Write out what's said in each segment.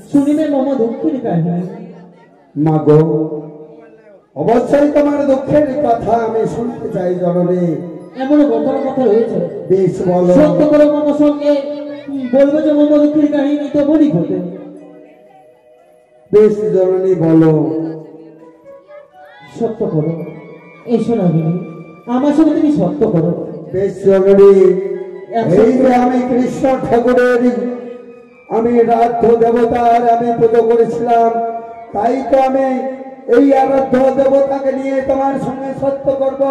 শুনিবে মম দুঃখের কাহিনী। মাগো, অবশ্যই তোমার দুঃখের কথা আমি শুনতে চাই জননী। এমন গোপন কথা রয়েছে, বেশ বলো। সত্য করে মম সঙ্গে বলবো যে মম দুঃখের কাহিনী তো বলি ঘটে। বেশ জননী বলো। সত্য করো, এসো নাগিনী, আমার সঙ্গে তুমি সত্য করো। বেশ জননী, এই যে আমি কৃষ্ণ ঠাকুরের আমি আরাধ্য দেবতার আমি পুজো করেছিলাম, তাই তো আমি এই আরাধ্য দেবতাকে নিয়ে তোমার সঙ্গে সত্য করব।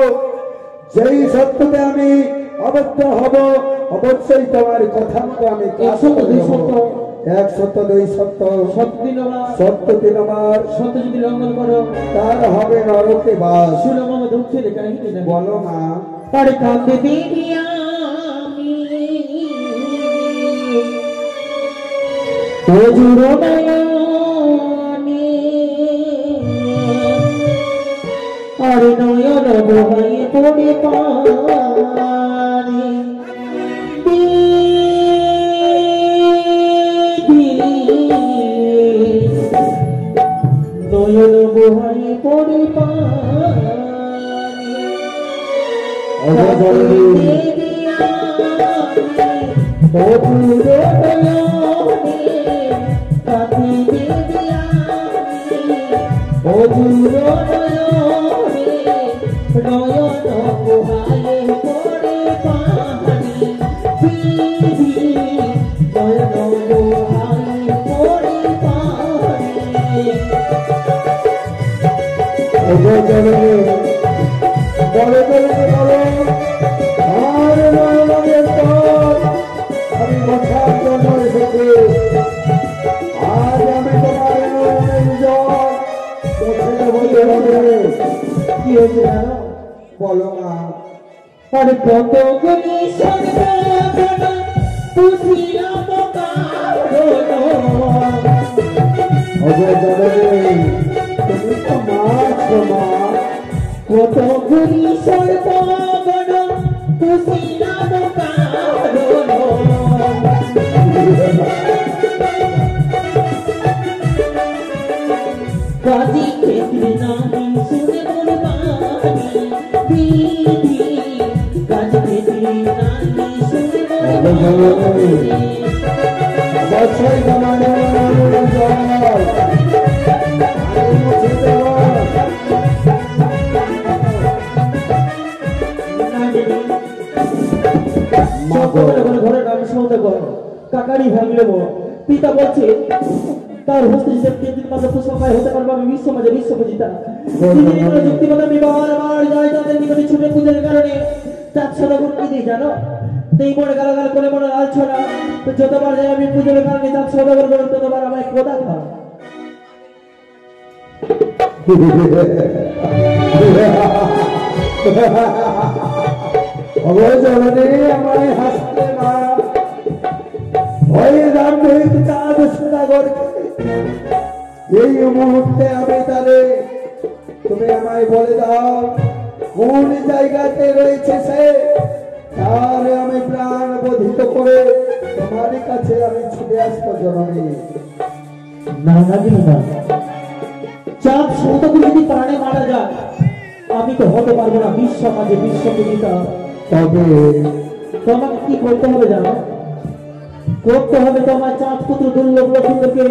যেই সত্যতে আমি অবদ্ধ হব, অবশ্যই তোমার কথা মতো আমি এক সত্য দুই সত্য, এক সত্য দুই সত্য, সত্য তিনবার, সত্য তিনবার, সত্য যদি লঙ্ঘন করো তার হবে নরকে বাস। শুনো মম দুঃখের কাহিনী। বলো মা। আরে কাঁদতে দেখিয়া অজুর নয়নে, আরে নয়ন বহাই পড়ে পারে, নয়ন বহাই পড়ে পারে, আমি বছর জন্য এসেছি। আজ আমি তোমার কি হয়েছে জানো? বলো মা। আরে কত গুণী সর্বজন তুছিলাম কারণ, তুমি তো মা। কত গুণী সর্বজন তুছিলাম কারণ, কাজী ক্ষেত্রে নামি শুনে মোর বাণী, বিধি কাজী ক্ষেত্রে নামি শুনে মোর বাণী, অবশ্যই তোমার ঘরে নাম শুনতে করো। কাকারি ভাগলে পিতা বলছে তার হস্তে সে কেন্দ্রিক মাঝে পুষ্পময় হতে পারবো আমি বিশ্ব মাঝে বিশ্বপূজিতা। যুক্তিমত আমি বারবার যাই তাদের নিকটে ছুটে পূজার কারণে চাপ ছড়া কি দিই জানো? এই মনে গালাগাল করে মনে লাল ছড়া, তো যতবার যাই আমি পুজোর কারণে চাপ সদাগর করেন ততবার আমায় কোদা খাওয়া। আমায় হাসতে না, ওই রামহিত চাঁদ সদাগর এই মুহূর্তে আমি তারে তুমি আমায় বলে দাও কোন জায়গাতে রয়েছে সে, তাহলে আমি প্রাণ বোধিত করে তোমার কাছে আমি ছুটে আসবো জননী। না না না, চাঁদ সদাগর যদি প্রাণে মারা যায় আমি তো হতে পারবো না বিশ্ব মাঝে বিশ্বপূজিতা। তবে তোমাকে কি করতে হবে জানো? করতে হবে তোমার চাঁদ পুত্র দুর্লভ লক্ষ্মীকে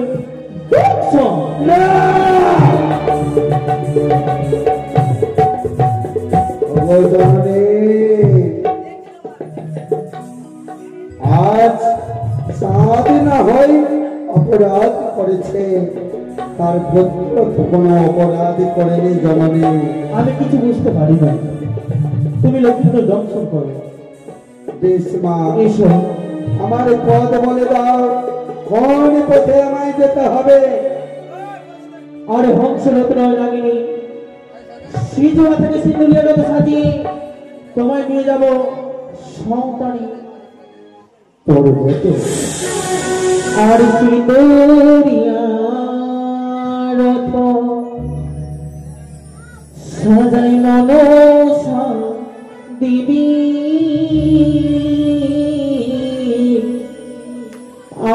আজ চাঁদ না হয় অপরাধ করেছে, তার পুত্র কোনো অপরাধ করেনি জননী। আমি কিছু বুঝতে পারি না, তুমি লক্ষ্মীকে দংশন করো। বেশ মা, এসো আমার পথ বলে দাও, কোন পথে আমায় যেতে হবে? আরে হংস রত্ন লাগিনি শ্রীজোড়া থেকে সিন্ধুলিয়ার মতো সাজিয়ে তোমায় নিয়ে যাব সন্তানী পর্বতে। আর সিন্দুরিয়া রথ সাজাই মনসা দেবী,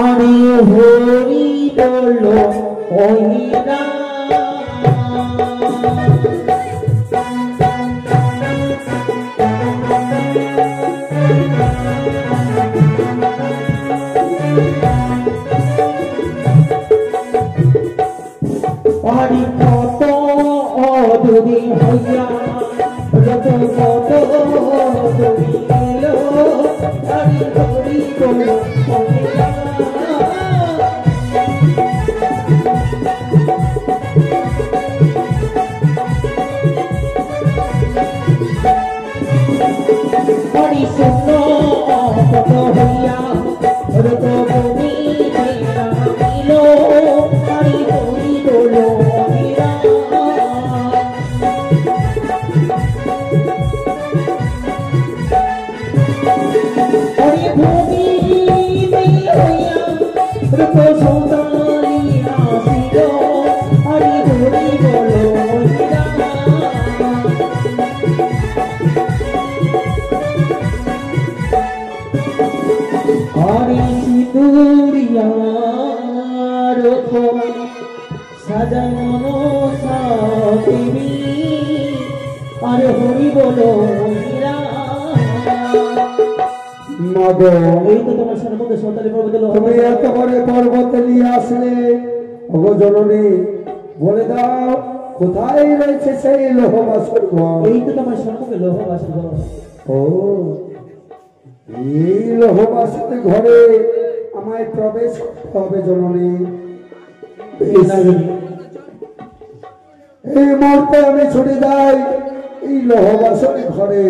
আরে হরি বলো হইরা পারি কত অদূরে হইয়া রত কত দূরে এলো পারি করি বলো হইরা পারি শূন্য কত হইয়া রত ভূমি এলো পারি করি বলো হইরা পারি ভূমি হইয়া রত সৌদালি আসিল পারি করি বলো হইরা হরি সিঁদুরিয়ার সাজায় মনসা দেবী আর হরি বলো হইরা মাগো এই তো তোমার সর্বদা সন্তানি পর্বত তুমি এত বড় পর্বত নিয়ে আসলে ওগো জননী বলে দাও কোথায় রয়েছে সেই লোহ বাসর ঘর এই তো তোমার সর্বকে লোহ বাসর ঘর ও এই লোহ বাসর ঘরে আমায় প্রবেশ করতে হবে জননী এই মুহূর্তে আমি ছুটে যাই এই লোহ বাসর ঘরে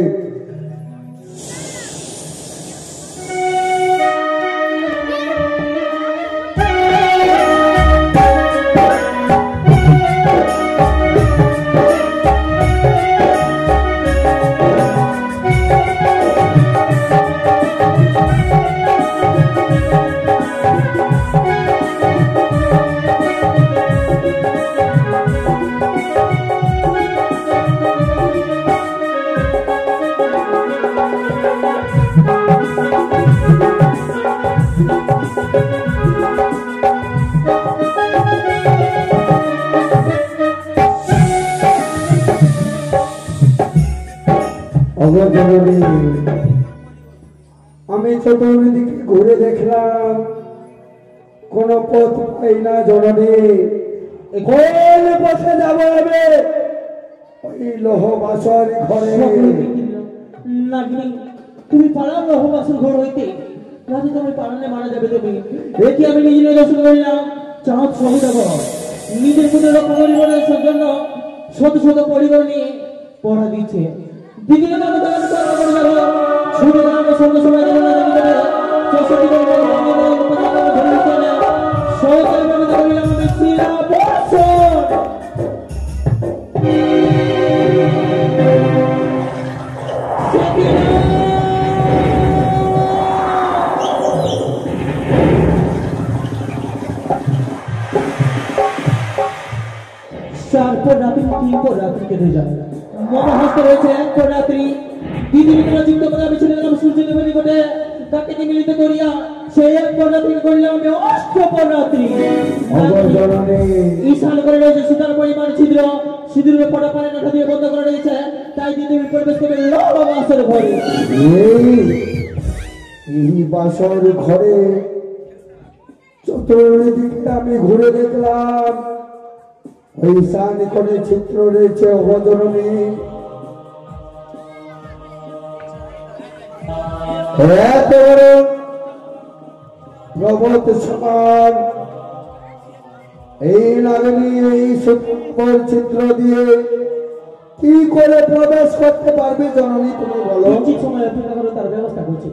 আমি চতুর্দিকে ঘুরে দেখলাম কোন পথ পাই না জননী কোন পথে যাবো আমি ওই লোহ বাসর ঘরে নাগিনী তুমি পালাও লোহ বাসর ঘর হইতে রাতে তুমি পালালে মারা যাবে তুমি দেখি আমি নিজে দর্শন করিলাম চাঁদ সহিত নিজের মধ্যে রক্ষা পরিবারের জন্য শত শত পরিবার নিয়ে পড়া দিচ্ছে দিদির নামে তার করা করে যাব ছুটে যাবে সঙ্গ সময় দেব না জানি করে চৌষট্টি করে বলে আমি ধরে চলে সহকারী ভাবে করিলাম আমি শিলা বর্ষণ চার পর রাত্রি তিন পর রাত্রি কেটে যায় মনোহস্ত রয়েছে এক পর রাত্রি দিদি মিত্রা চিন্তা করে আমি ছেলে গেলাম সূর্য দেবের নিকটে তাকে মিলিত করিয়া সেই এক পর রাত্রি করিলাম আমি অষ্ট পর রাত্রি ঈশান করে রয়েছে সুতার পরিমাণ ছিদ্র সিঁদুরের পড়া পানি নাঠা দিয়ে বন্ধ করে রয়েছে তাই দিদি প্রবেশ করে লোহ বাসর ঘরে এই বাসর ঘরে চতুর্দিকে আমি ঘুরে দেখলাম ওই সানি করে চিত্র রয়েছে অবজননী এত বড় প্রবত সমান এই নাগিনী এই সুন্দর চিত্র দিয়ে কি করে প্রবেশ করতে পারবে জননী তুমি বলো ঠিক সময় অপেক্ষা করে তার ব্যবস্থা করছি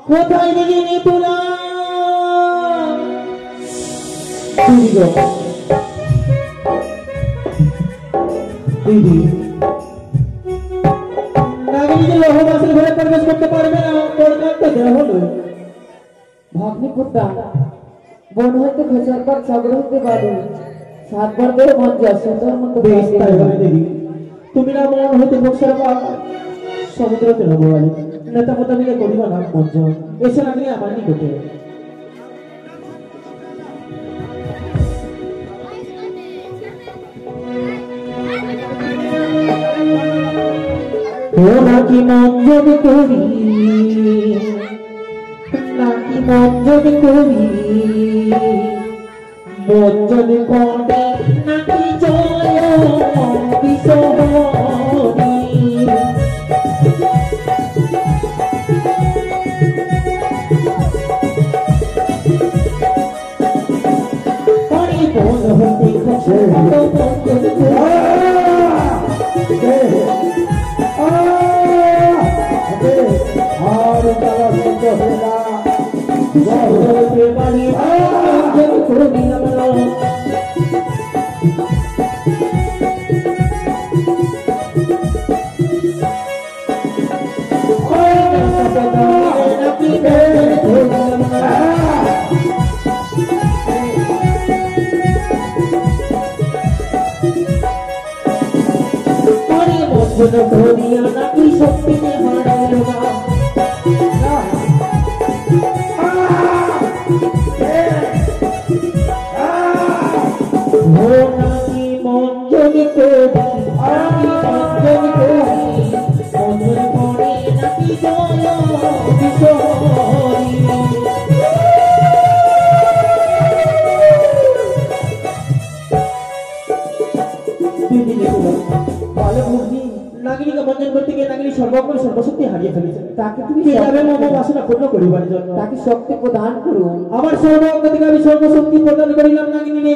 কোথায় দিদি নিতুলা দিদি নাগিনী যে লোহ বাসের ঘরে প্রবেশ করতে পারবে না তোর কাছে দেহ হলো ভাগ্নি পুত্রা বন হইতে খোঁজার পর সাগর হইতে পারি সাতবার করে মঞ্জে সুন্দর মতো বেশ তাই হবে দিদি তুমি না মন হইতে বক্সার পা সমুদ্রতে নব বলে নেতা পতা মিলে করিবা না মঞ্জ এসে নাগিনী আমার নিকটে নাকি মন যদি করি নাকি মন যদি করি মন যদি করে নাকি জয় বিশ্বহরি পরিপূর্ণ হতে খুশি আর তারা সহ্য হয় না বাড়ি করে দিলাম ধরিয়া নাকি শক্তি হারাইল নাকি মঞ্জলি করি নাকি মঞ্জলি করি মঞ্জলি করে নাকি জয় বিশ্বহরি নাগিনীকে বন্ধন করতে গিয়ে নাগিনী সর্বক্ষণ সর্বশক্তি হারিয়ে ফেলেছে তাকে তুমি কিভাবে মম বাসনা পূর্ণ করিবার জন্য তাকে শক্তি প্রদান করুন আমার সর্বাঙ্গ থেকে আমি সর্বশক্তি প্রদান করিলাম নাগিনীরে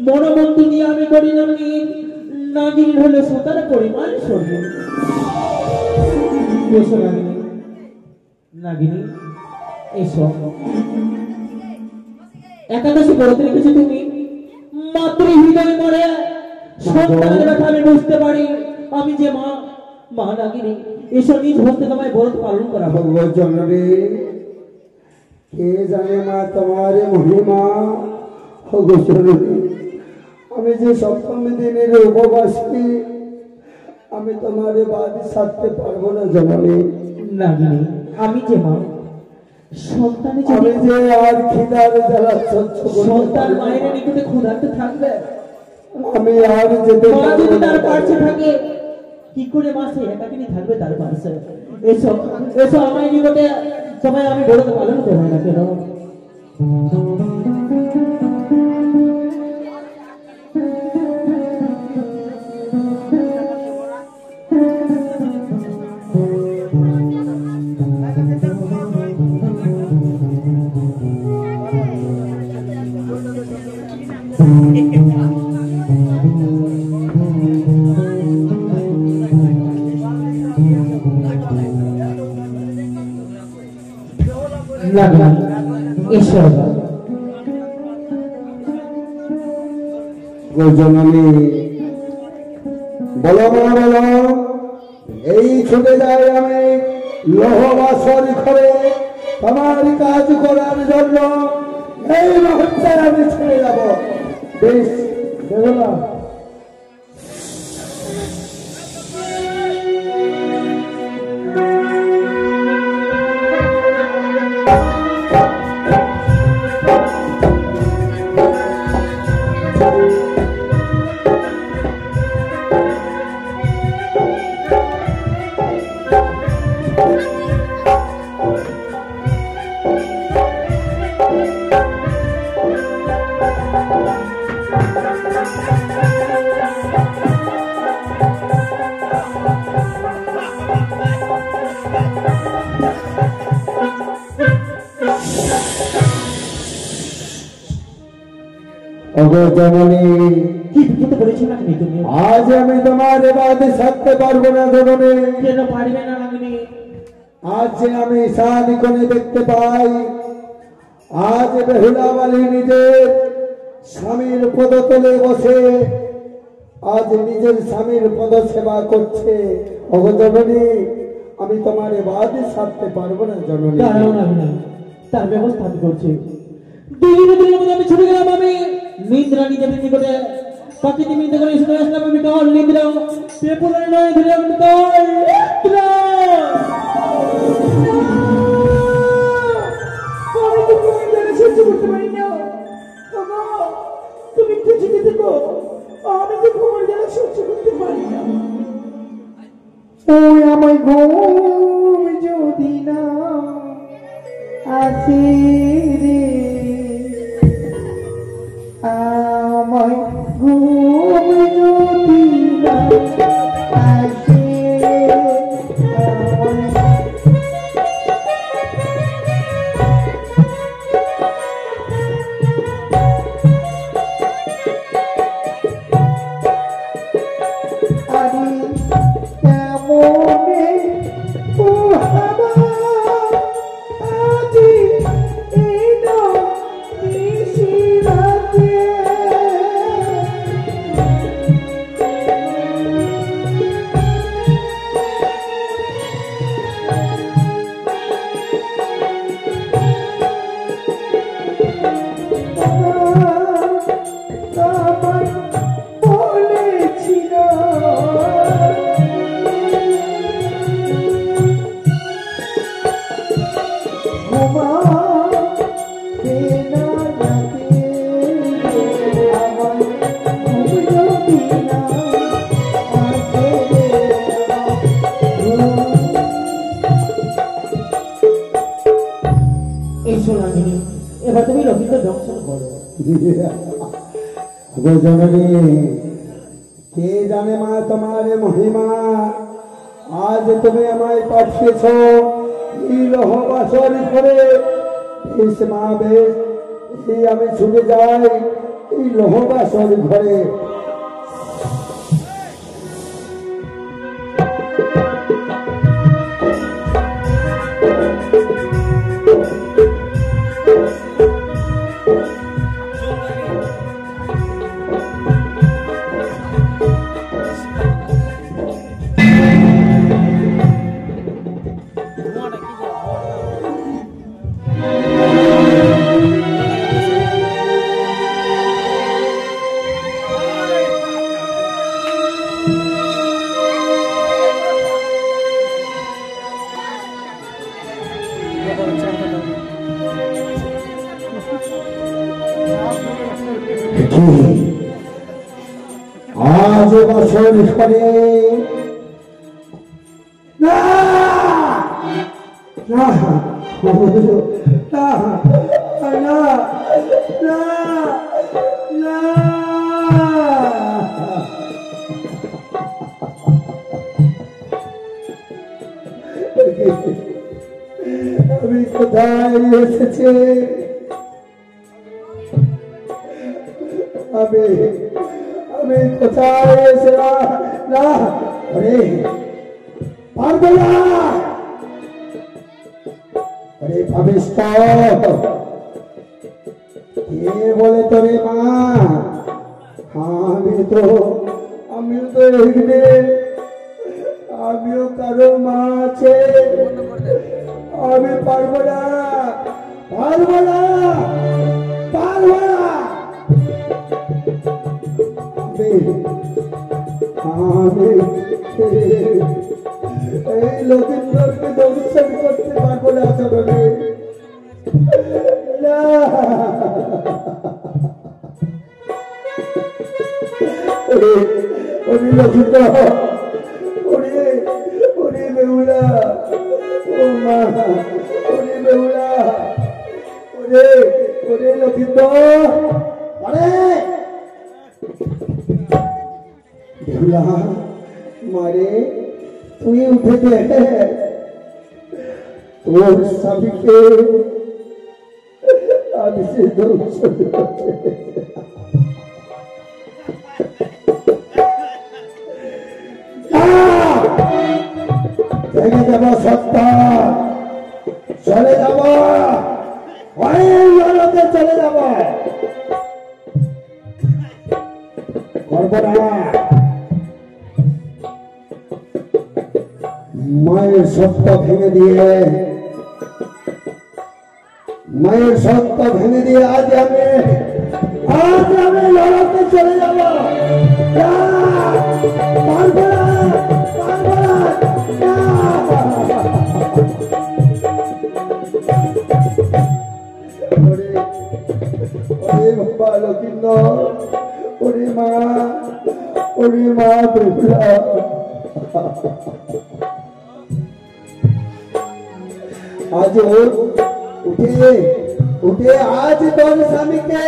মনোমন্ত্রী দিয়ে আমি করিলাম নাগিনীর হলো সুতার পরিমাণ স্বর্গ এসো নাগিনী নাগিনী এসো একাদশী ব্রত রেখেছো তুমি মাতৃ হৃদয় মরে সন্তানের ব্যথা আমি বুঝতে পারি আমি যে মা মা নাগিনী এসব নিজ হস্তে তোমায় ব্রত পালন করাবো জনরে কে জানে মা তোমার মহিমা আমি যে সপ্তমী দিনের উপবাসী আমি তোমার বাদ সারতে পারবো না জননী নাগিনী আমি যে মা সন্তানে আমি যে আর খিদার জ্বালা সহ্য সন্তান মায়ের নিকটে ক্ষুধার্ত থাকবে আমি আর যেতে মা যদি তার পাশে থাকে কি করে মাসে একাকিনী থাকবে তার পাশে এসো এসো আমার নিকটে সবাই আমি ব্রত পালন করবো না কেন জননী বলো মা বলো এই ছুটে যাই আমি লোহবাসর ঘরে তোমার কাজ করার জন্য এই মুহূর্তে আমি ছেড়ে যাব বেশ দেখো আজ আমি তোমার বাদে থাকতে পারবো না জননী কেন পারবে না নাগিনী আজ যে আমি সানিকনে দেখতে পাই আজ বেহুলাবালি নিজের স্বামীর পদতলে বসে আজ নিজের স্বামীর পদ সেবা করছে ওগো জননী আমি তোমার বাদে থাকতে পারবো না জননী দাঁড়াও নাগিনী তার ব্যবস্থা আমি করছি দিনের মধ্যে আমি ছুটে গেলাম আমি নিদ্রা নিজের নিকটে পাখিতে মিনতে করে শুনে আসলাম আমি কাল নিদ্রা পেপুরের নয় ধরে আমি কাল নিদ্রা আমি তো কোনো জায়গা সহ্য করতে পারি না তুমি একটু যেতে দেখো আমি তো কোনো জায়গা সহ্য করতে পারি না ওই আমায় ঘুম যদি না আসে রে, আমায় ঘুম যদি না আসে, এবার তুমি রবীন্দ্র দর্শন করো। জননী, কে জানে মা তোমার মহিমা, আজ তুমি আমায় পাঠিয়েছ এই লহবাসর করে। বেশ মা বেশ, আমি ছুটে যাই এই লহবাসর ঘরে। আজ বছর করে না না না না না, আমি কোথায় এসেছি, আমি কোথায় এসেছিলাম না, আরে পারবো না, আরে ভাবিস কে বলে তোরে মা, আমিও তো এখানে, আমিও কারো মা আছে, আমি পারবো না, পারবো না, পারবো না, আমি এই লক্ষিন্দরকে দর্শন করতে পারবো না, চলবে না, ওরে লক্ষিন্দর, ওরে বেহুলা, ও মা, ওরে বেহুলা, ওরে লক্ষিন্দর, আরে বেহুলা মারে, তুই উঠে দে, তোর স্বামীকে আমি সে দর্শন করতে ভেঙে যাব, সত্য চলে যাব, অনেক জগতে চলে যাব, করবো না, মায়ের সত্য ভেঙে দিয়ে, মায়ের সত্য ভেঙে দিয়ে আজ আমি লড়াতে চলে যাব, পারবো না, পারবো না, ওরে বাবা লক্ষিন্দর, ওরে মা বেহুলা, আজ উঠে উঠে আজ তোর স্বামীকে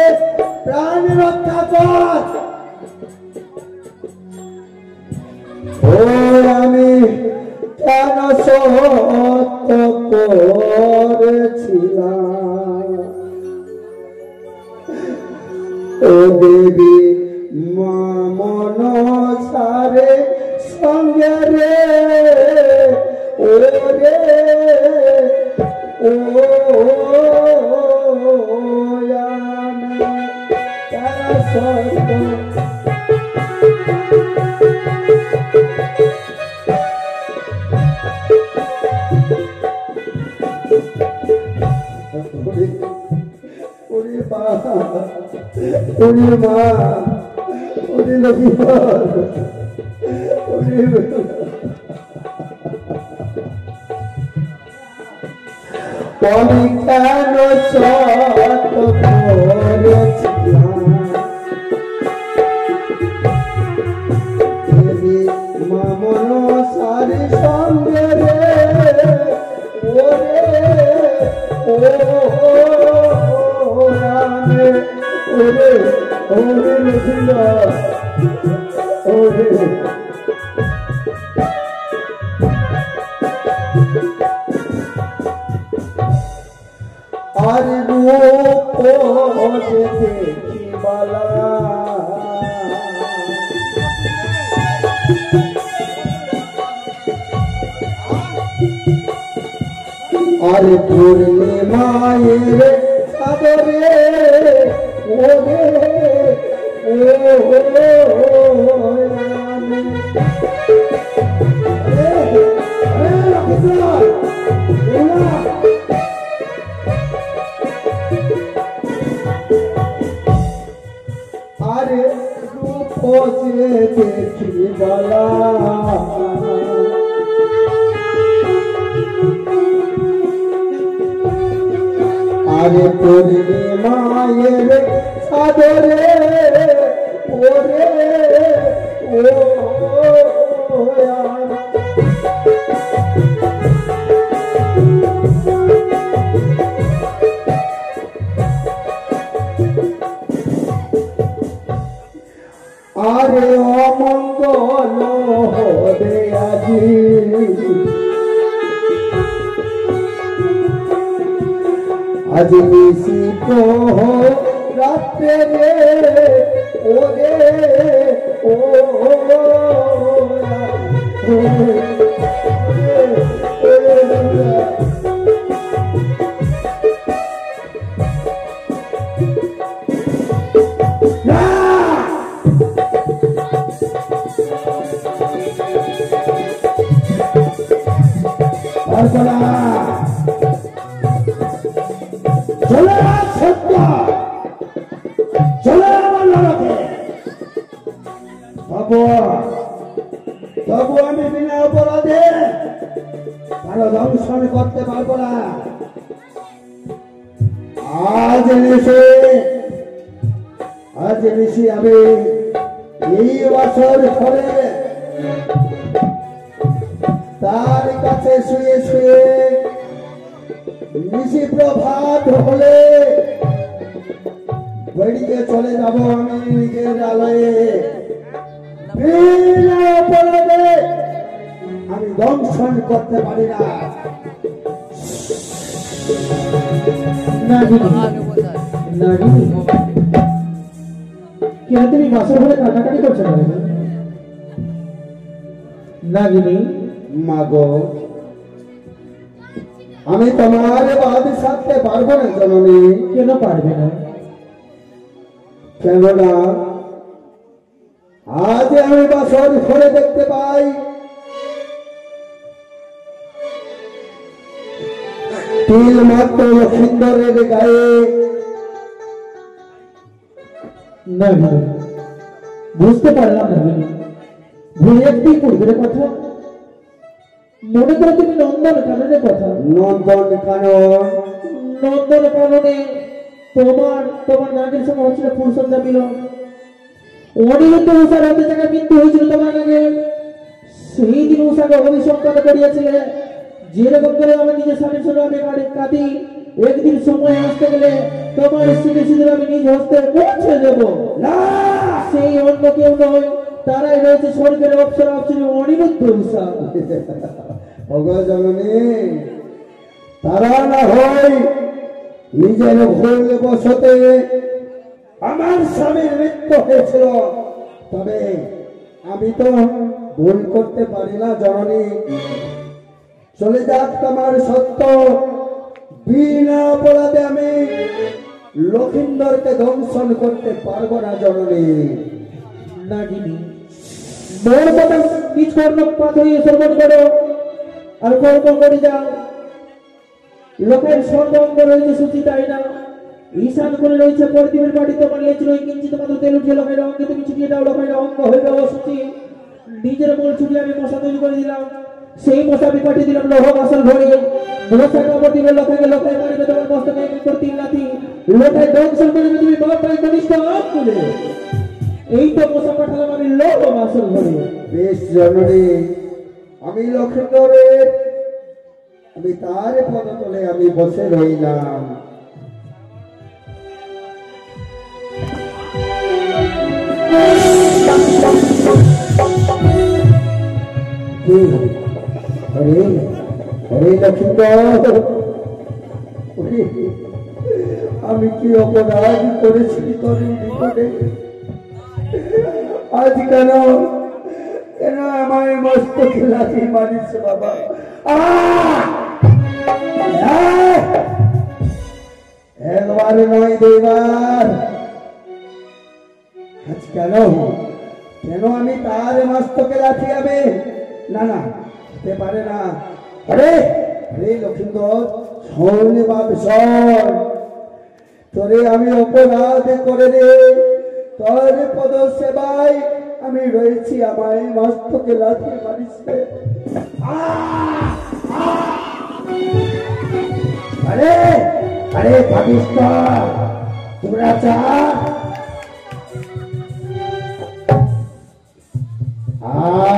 প্রাণ রক্ষা কর। ও আমি কেন সত্য করেছিলাম, ও দেবী মা মনসারে সঙ্গে রে, ও রে ও আমি কেন সত্য আমি কেন সত্য করেছিলাম, মা মনসারি সঙ্গে রে, ওরে ওরে ওরে ওরে আর রূপ দেখি বালা, আর পূর্ণিমায়ের সাদরে, ওরে আরে রূপ দেখি বালা, আরে পূর্ণিমায়ের সাদরে, ওরে ও আরে অমঙ্গল হবে আজি, আজ বেশি রাত্রে রে, ওরে ও চলে সত্য চলে আমার লড়াতে, তবু আমি বিনা অপরাধে কারো দংশন করতে পারবো না। আজ নিশি আমি এই বছর ধরে তার কাছে শুয়ে শুয়ে নিশি প্রভাত হলে বেরিয়ে চলে যাব আমি নিজের আলয়ে, অপরাধে আমি দংশন করতে পারি না। কেন তুমি বাসর ঘরে কাটাকাটি করছো নাগিনী? মাগো আমি তোমার বাদ সাথে পারবো না জননী। কেন পারবে না? কেননা আজ আমি বাসর ঘরে দেখতে পাই তিল মাত্র সুন্দরের গায়ে। না বুঝতে পারলাম না, ভুলে একটি পূর্বের কথা মনে করো তুমি নন্দন কাননের কথা। নন্দন কাননে তোমার নাগের সঙ্গে হচ্ছিল ফুলসজ্জা মিলন, অনিরুদ্ধ উষার হাতে জায়গা মৃত্যু হয়েছিল তোমার নাগের। সেই দিন উষাকে অভিসম্পাদ করিয়াছিলে, যেরকম করে আমার নিজের স্বামীর সঙ্গে আমি কাঁদি, একদিন সময় আসতে গেলে তোমার স্মৃতি সিঁদুর আমি নিজ হস্তে মুছে দেব। না, সেই অন্য কেউ নয়, তারাই রয়েছে স্বর্গের অপ্সরা অপ্সরী অনিরুদ্ধ উষা। ওগো জননী, তারা না হয় নিজের ভুল বশতে আমার স্বামীর মৃত্যু হয়েছিল, তবে আমি তো ভুল করতে পারি না জননী। চলে যাক তোমার সত্য, বিনা অপরাধে আমি লক্ষিন্দরকে দংশন করতে পারবো না জননী। নাগিনী, মোর কথা নিজ কর্ণপাত হয়ে শ্রবণ করো আর কর্ম করে যাও। লোকের সর্বাঙ্গ রয়েছে সুচিতাই না, ঈশান করে রয়েছে প্রদীপের বাড়ি, তোমার লেছিল কিঞ্চিত মাত্র তেল উঠিয়ে লোকের অঙ্গে তুমি ছুটিয়ে দাও, লোকের অঙ্গ হইবে অসুচি। নিজের মূল ছুটি আমি মশা তৈরি করে দিলাম, সেই মশা আমি পাঠিয়ে দিলাম লোহ বাসল ভরে। মশা কাপড় দিবে লোকের, লোকের মারিবে তোমার মস্তকে তিন লাথি, লোকের দংশন করবে তুমি বাপ ভাই কনিষ্ঠ আঙ্গুলে। এই তো মশা পাঠালাম আমি লোহ বাসল ভরে। বেশ জননী, আমি লক্ষিন্দরের, আমি তার পদতলে আমি বসে রইলাম। হরে হরে লক্ষিন্দর, আমি কি অপরাধ করেছি তোর নিকটে? আজ কেন কেন আমায় মস্তকে লাথি মারিস বাবা? একবার নয় দুইবার। আজ কেন কেন আমি তার মস্তকে লাথি হবে? না না, হতে পারে না। আরে আরে লক্ষিন্দর, শোন বাপ শোন, তোরে আমি অপরাধ করে রে, তোর পদ সেবায় আমি রয়েছি, আমায় মস্তকে লাথি মারিস। আরে আরে পাপিষ্ঠ তোমরা চা,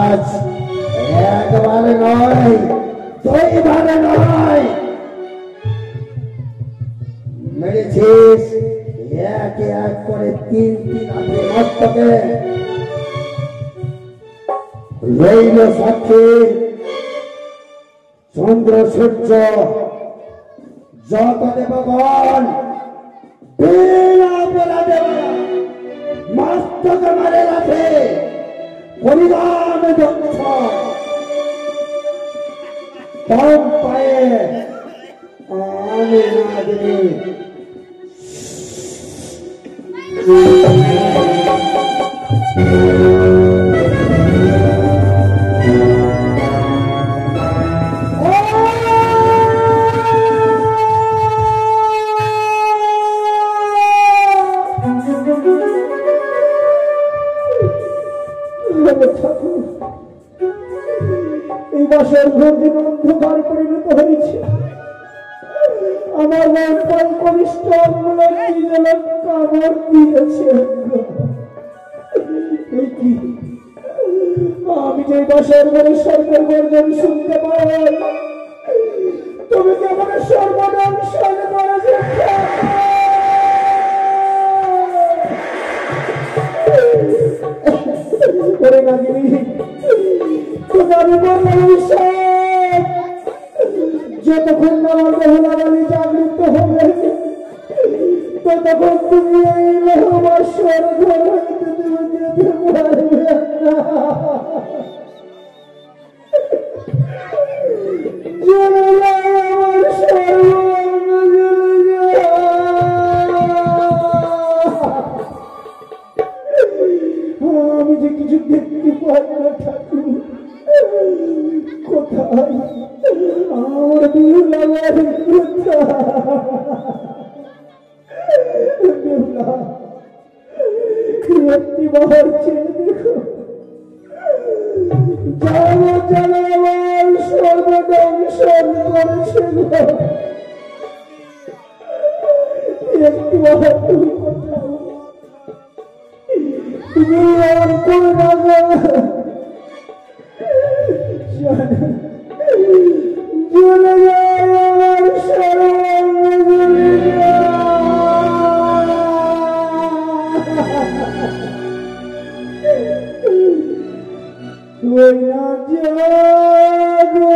আজ একবারে নয় দুইবারে নয়, মেরেছিস এক এক করে তিন আপনি মস্তকে। রইল সাক্ষী চন্দ্র সূর্য যত দেবগণ, বিনা অপরাধে মস্তকে মারে রাখে পরিধান ধ্বংস। কম পায়ে আমি না দিই। এই বছর ঘর দিন অন্ধকার পরিণত হয়েছে, আমার মন প্রায় কনিষ্ঠ কামড় দিয়েছে। আমি যে বছর ঘরে স্বর্গের গর্জন শুনতে পাই, তুমি কেমন সর্বনাশ করেছে। করে নাগিনি, যতক্ষণ আমার মহিলাবাড়ি জাগৃত হবে, ততক্ষণ তুমি এই আমার স্বর্গ হইতে তুমি যেতে পারবে না। আমার স্বর্গ আমি যে কিছু দেখতে পাই না ঠাকুর, কোথায় আমার বেহুলা একটি বাবার চেয়ে দেখো, যারা যারা আমার সর্বদংশন করেছিল, একটি বাবা তুমি কোথাও, তুমি আমার কোন চলে যায় আমার সর্বাঙ্গ চলে যায়। ওই না জাগো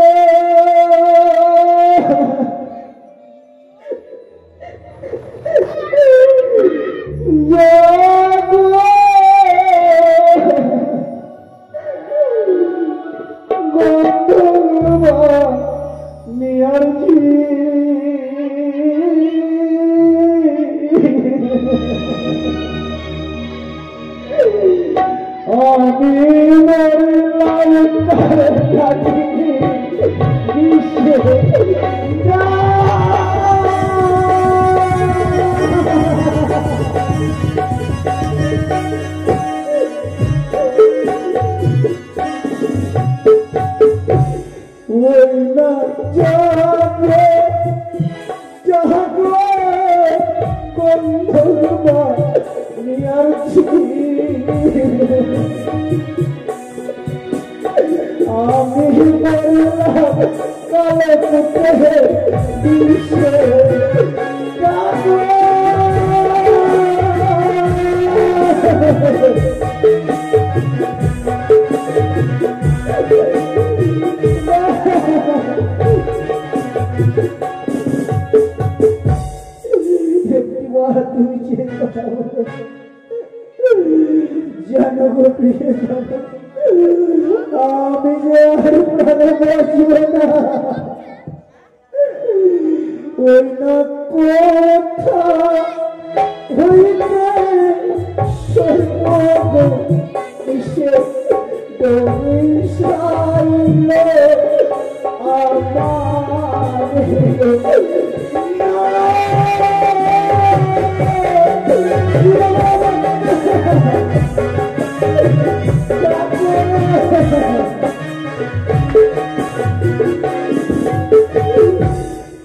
জানো গো প্রিয় জানো, আমি যে আর প্রাণে বাঁচব না। ওই না কথা হইলে সর্বগ এসে ডোমিসাইলে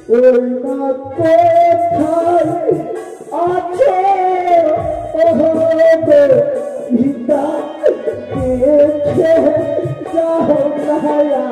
ওই না কোথায় আছে ভিতা দেখে যাও নায়া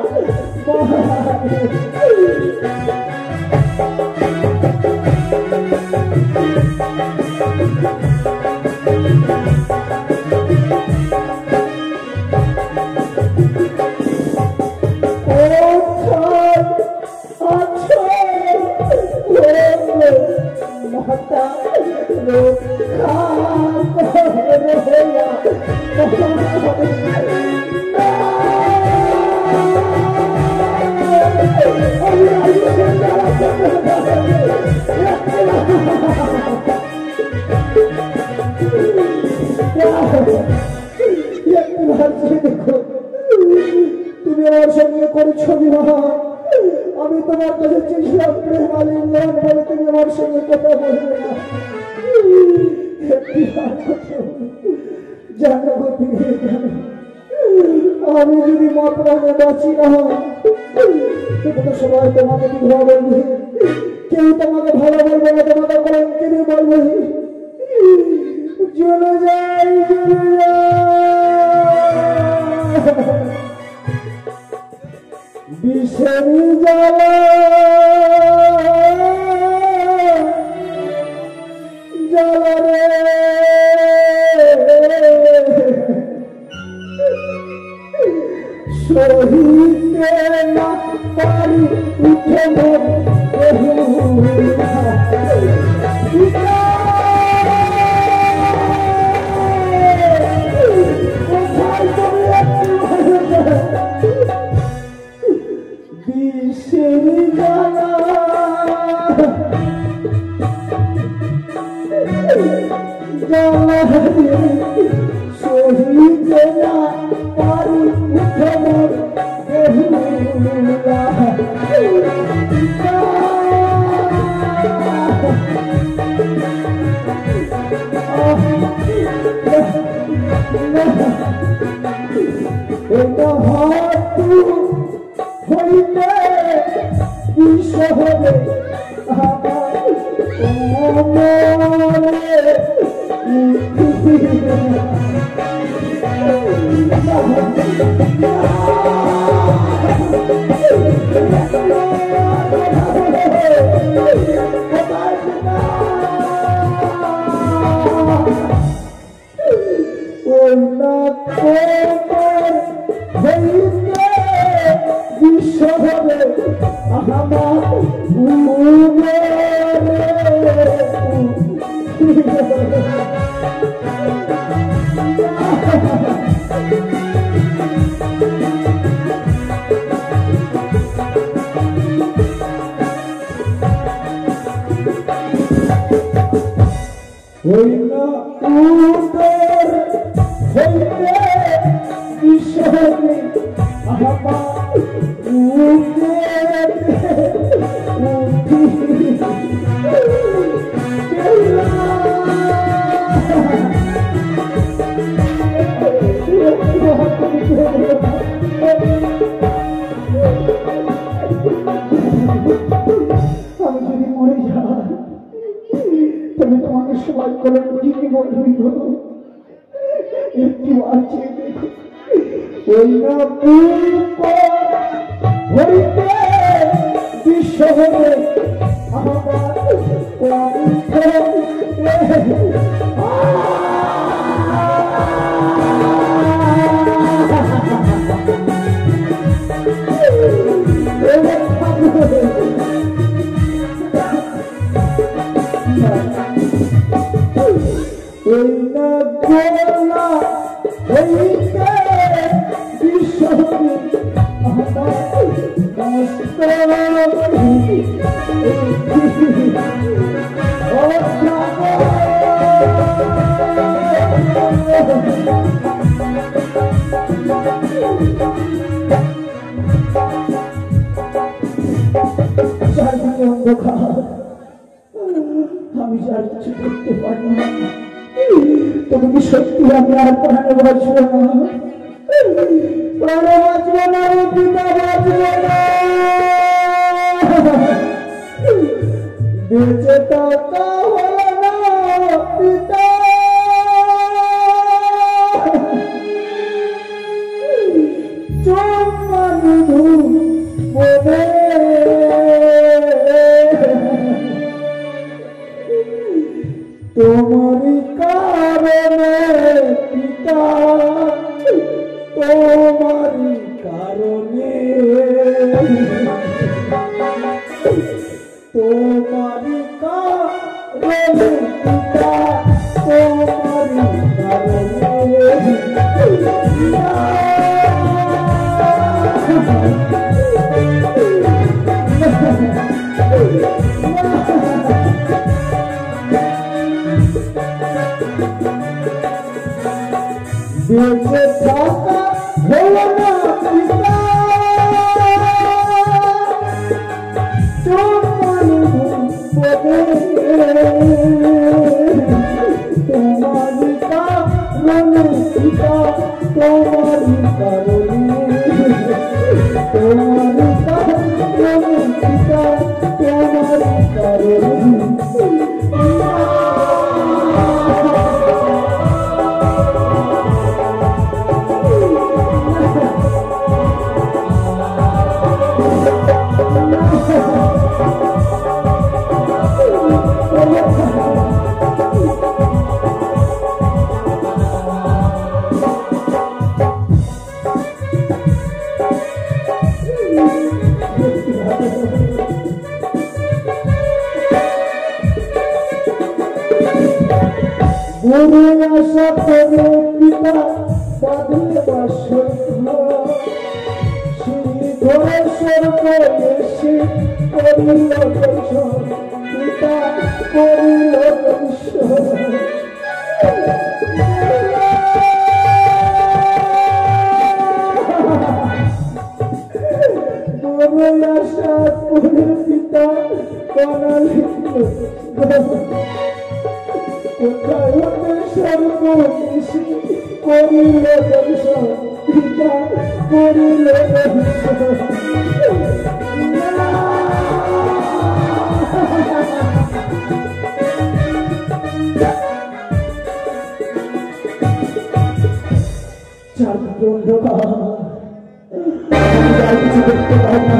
তুমি আমার সঙ্গে করেছো বিবাহ, আমি তোমার কাছে চেয়েছিলাম প্রেম আলিঙ্গন বলে তুমি আমার সঙ্গে কথা বলবে না। জানো আমি যদি মাত্রানে বাঁচি না তো সবাই তোমাকে বিবাহ বলবে, কেউ তোমাকে ভালো বলবে না, তোমাকে কলঙ্কিত বলবে। চলে যাই চলে যাই বিষেরি জ্বালা জ্বালা রে সহিতে না পারি উঠে বিষেরি জ্বালা জ্বালা সহিতে না পারি উঠে হইতে বিশ্ব হবে আমার কোমর হইতে বিশ্ব হবে আমার ওই না উদর হইতে বিশ্ব হবে আমার আমি যদি মরে যাই তুমি তোমাকে সবাই করে বুঝিয়ে বলবি একটু আছে ওই না হইতে বিশ্ব হবে ওই না গোলা হইতে বিশ্ব হবে আমি যার কিছু করতে পারি না তুমি কি সত্যি আমি আর প্রাণে বাঁচবো না প্রাণে বাঁচবো না পিতা বাঁচবো না বেঁচে থাকা হলো না পিতা চম্মানু বলে তোমারি কারণে পিতা তোমারি কারণে তোমারি কারণে পিতা তোমারি বেঁচে থাকা হলো না পিতা তোমারি কারণে পিতা তোমারি কারণে তোমারি কারণে পিতা তোমারি কারণে বড় আশা করে পিতা বাঁধলে বাসর সেই ঘরে স্বর্গ এসে করিল দর্শন পিতা করিল দর্শন বড় আশা করে পিতা বানালি কোথায় হতে স্বর্গ এসে করিল দর্শন পিতা করিল দর্শন চারদিকে অন্ধকার কিছু দেখতে পাই না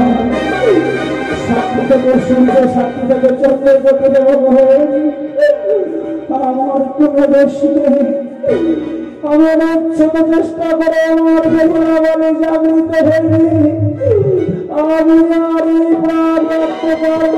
সাক্ষী থেকে সূর্য সাক্ষী থেকে চন্দ্রের গতি দেব আমার কোনো দোষ নেই আমি অনেক ছোট চেষ্টা করে আমার বেদনা বলে জাগৃত হইনি। আমি আর এই প্রাণ রাখতে পারব